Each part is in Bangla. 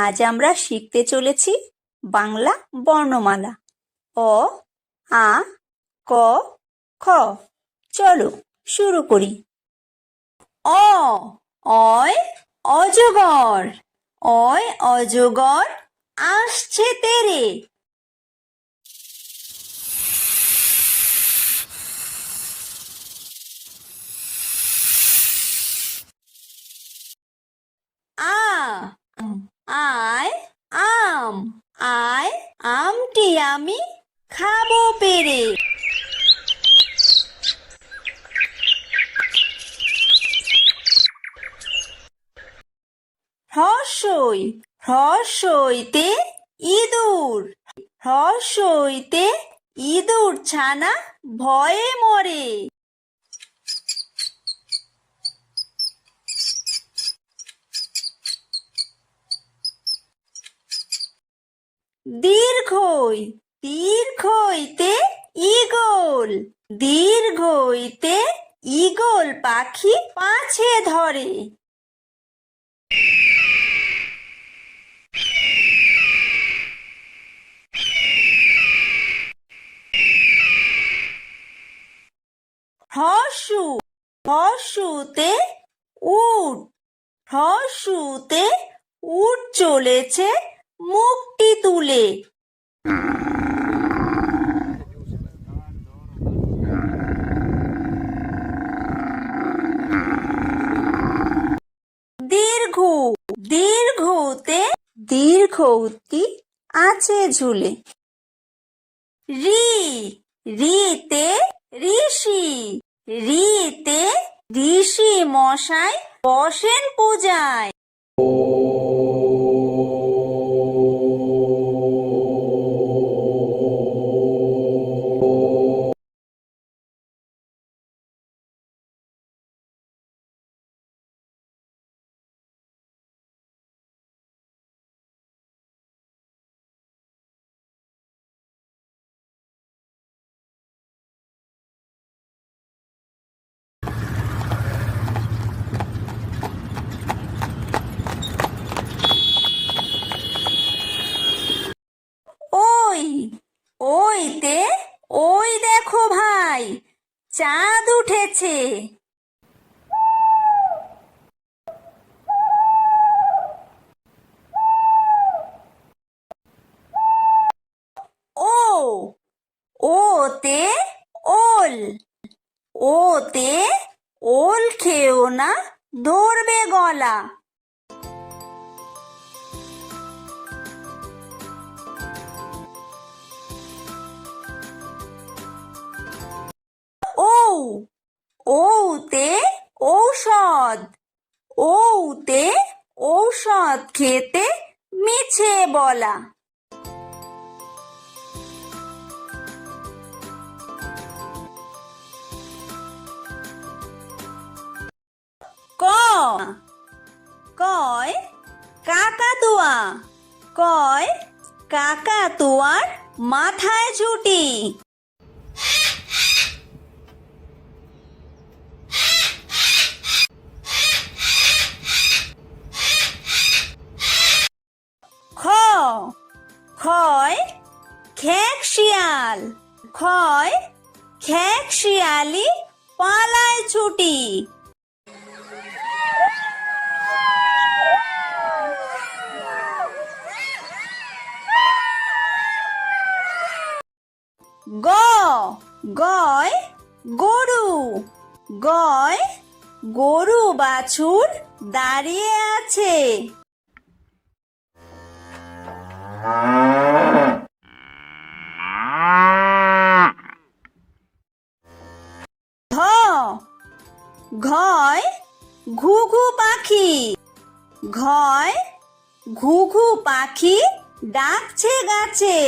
আজ আমরা শিখতে চলেছি বাংলা বর্ণমালা অ, আ, ক, খ। চলো শুরু করি। অ, অয় অজগর, অয় অজগর আসছে তেরে। আ, আয় আম, আয় আমটি আমি খাবো পেরে। হ্রস্বই, হ্রস্বইতে ইঁদুর, হ্রস্বইতে ইঁদুর ছানা ভয়ে মরে। দীর্ঘই, দীর্ঘইতে ঈগল, দীর্ঘইতে ঈগল পাখি পাছে ধরে। হ্রস্বু, হ্রস্বুতে উট, হ্রস্বুতে উট চলেছে মুখটি তুলে। দীর্ঘ, দীর্ঘতে দীর্ঘউতি আছে ঝুলে। রি, রিতে ঋষি, রিতে ঋষি মশাই বসেন পূজায়। ওই, ওইতে ওই দেখো ভাই চাঁদ উঠেছে। ও, ওতে ওল, ওতে ওল খেও না ধরবে গলা। ও, ওতে ঔষধ, ওতে ঔষধ খেতে মিছে বলা। ক, কয় কাকাতুয়া, কয় কাকাতুয়ার মাথায় ঝুঁটি। খ, খয় খেক শিয়াল, খয় খেক শিয়ালি পালায় ছুটি। গ, গয় গরু, গয় গরু বাছুর দাঁড়িয়ে আছে। ধ, ঘয় ঘুঘু পাখি, ঘয় ঘুঘু পাখি ডাকছে গাছে।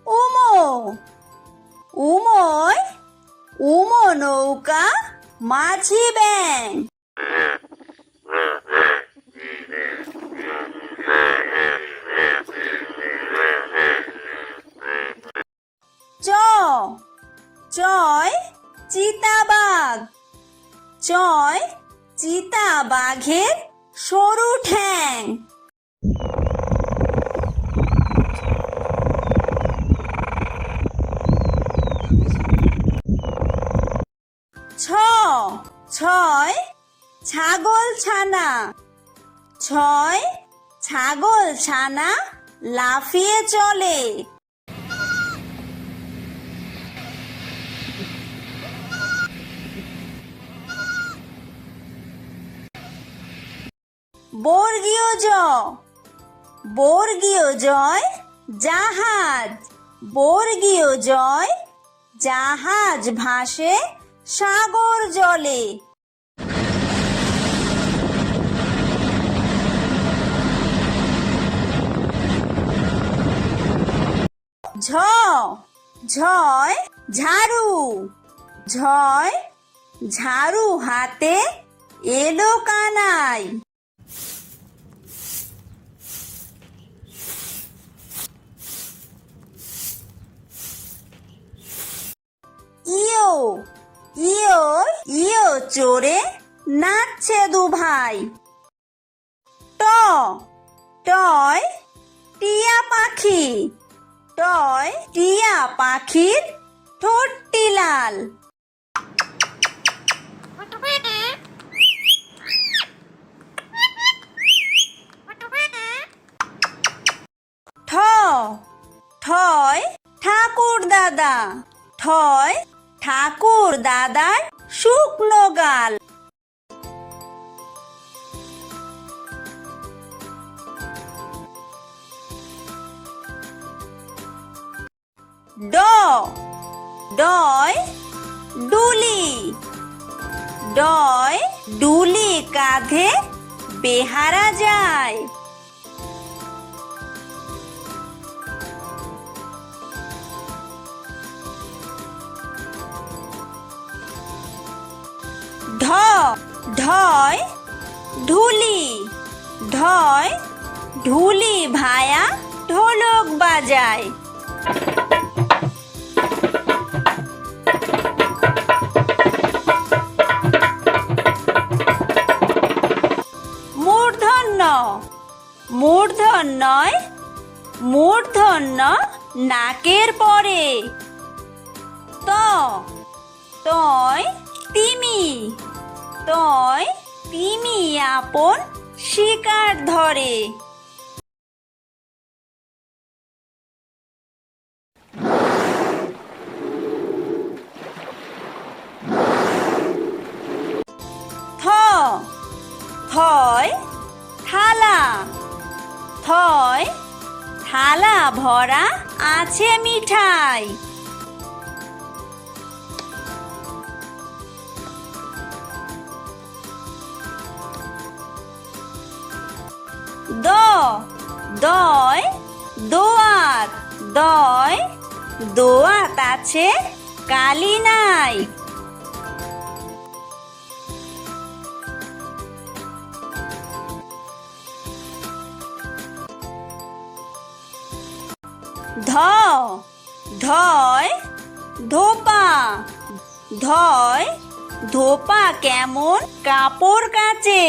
উমো, উময় উমো নৌকা মাঝি ব্যাং। চ, চিতা বাঘের সরু ঠ্যাং। ছয় ছাগল ছানা। ছয় ছাগল ছানা লাফিয়ে চলে। বর্গীয় জ। বর্গীয় জয় জাহাজ। বর্গীয় জয় জাহাজ ভাসে সাগর জলে। ঝ। ঝয় ঝাড়ু। ঝয় ঝাড়ু হাতে এলো কানাই। ইয়ো। ইয়ো ইয়ো চড়ে নাচছে দু ভাই। ট। টয় টিয়া পাখি। টয় টিয়া পাখির ঠোঁটটি লাল। ঠ। ঠয় ঠাকুর দাদা। ঠয় ঠাকুর দাদার শুকনো গাল। ড। ডয় ডুলি। ডয় ডুলি কাঁধে বেহারা যায়। ঢ। ঢয় ঢুলি। ঢয় ঢুলি ভায়া ঢোলক বাজায়। মূর্ধন্য। মূর্ধন্যয় মূর্ধন্য নাকের পরে। ত। তয় তিমি। তয় তিমি আপন শিকার ধরে। থ। থয় থালা। থয় থালা ভরা আছে মিঠাই। দ। দয় দোয়াত। দয় দোয়াত আছে কালি নাই। ধ। ধয় ধোপা। ধয় ধোপা কেমন কাপড় কাচে।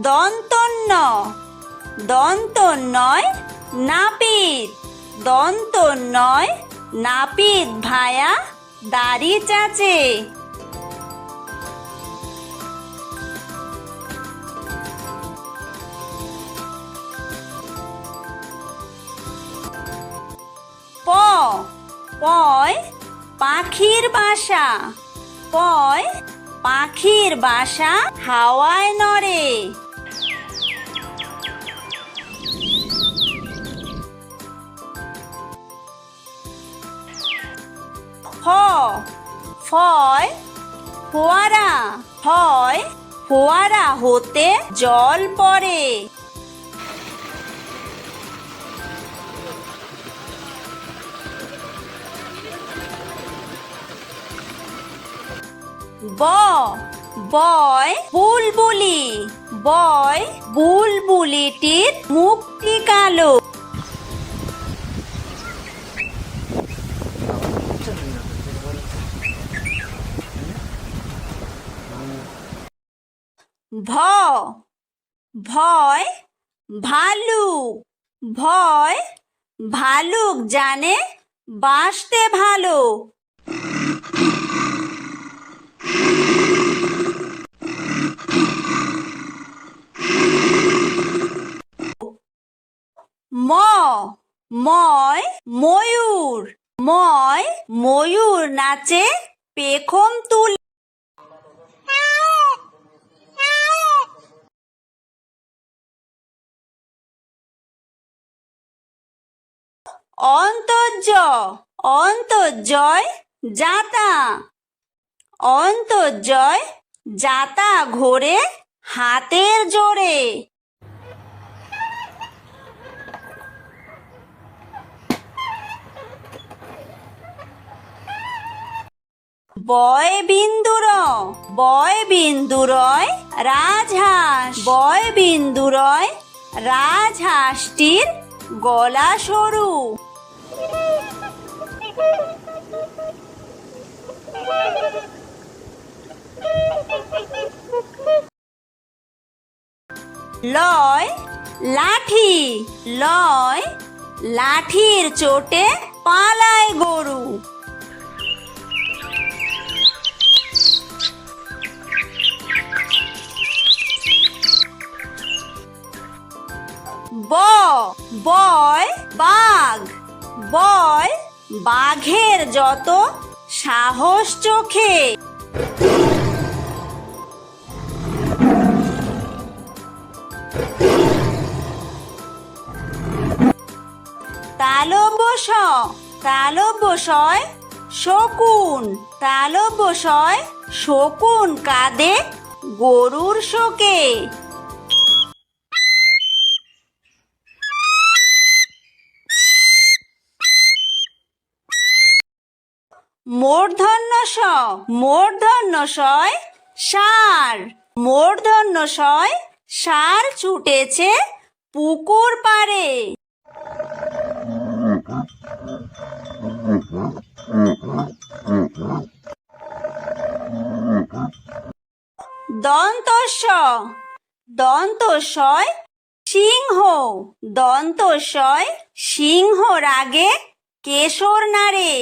দন্তন্য। দন্তন্যয় নাপিত। দন্তন্যয় নাপিত ভায়া দাড়ি চাচে। প। পয় পাখির বাসা। পয় পাখির বাসা হাওয়ায় নড়ে। ফ। ফয় ফোয়ারা। ফয় ফোয়ারা হতে জল পড়ে। ব। বয় বুলবুলি। বয় বুলবুলিটির মুখটি কালো। ভ ভয় ভালুক, ভয় ভালুক জানে বাসতে ভালো। ম ময় ময়ূর, ময় ময়ূর নাচে পেখম তুলে। অন্তর্য অন্তর্জয় যাতা, অন্তর্জয় যাতা ঘোরে হাতের জোরে। বয় বিন্দুর, বয় বিন্দুরয় রাজহাঁস, বয় বিন্দুরয় রাজহাঁসটির গলা সরু। লয় লাঠি, লয় লাঠির চোটে পালায় গরু। ব বয় বাঘ, বয় বাঘের যত সাহস চোখে। তালব্য তালব্যশয় শকুন, তালব্যশয় শকুন কাঁদে গরুর শোকে। মূর্ধন্য ষ মূর্ধন্য শয় ষাঁড়, মূর্ধন্য শয় ষাঁড় ছুটেছে পুকুর পাড়ে। দন্তস্ব দন্তস্বয় সিংহ, দন্তস্বয় সিংহ রাগে কেশর নাড়ে।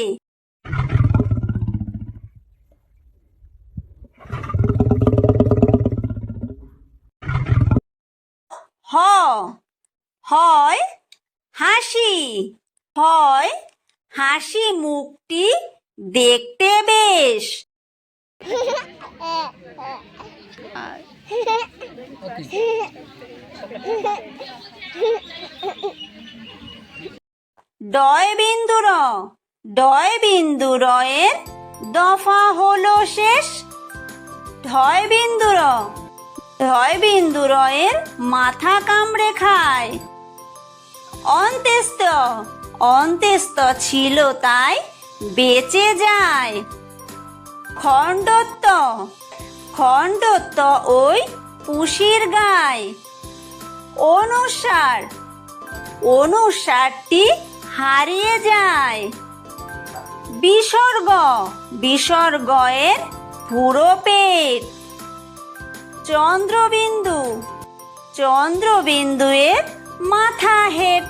হ হয় হাসি, হয় হাসি মুখটি দেখতে বেশ। ডয় বিন্দুর, ডয় বিন্দুরয়ের দফা হলো শেষ। ঢয় বিন্দুর, ঢয় বিন্দুরয়ের মাথা কামড়ে খায়। অন্ত্যেস্ত অন্ত্যেস্ত ছিল তাই বেঁচে যায়। খণ্ডত্ব খণ্ডত্ব ওই পুষির গায়। অনুসার অনুসারটি হারিয়ে যায়। বিসর্গ বিসর্গয়ের পুরো পেট। চন্দ্রবিন্দু চন্দ্রবিন্দুয়ের মাথা হেঁট।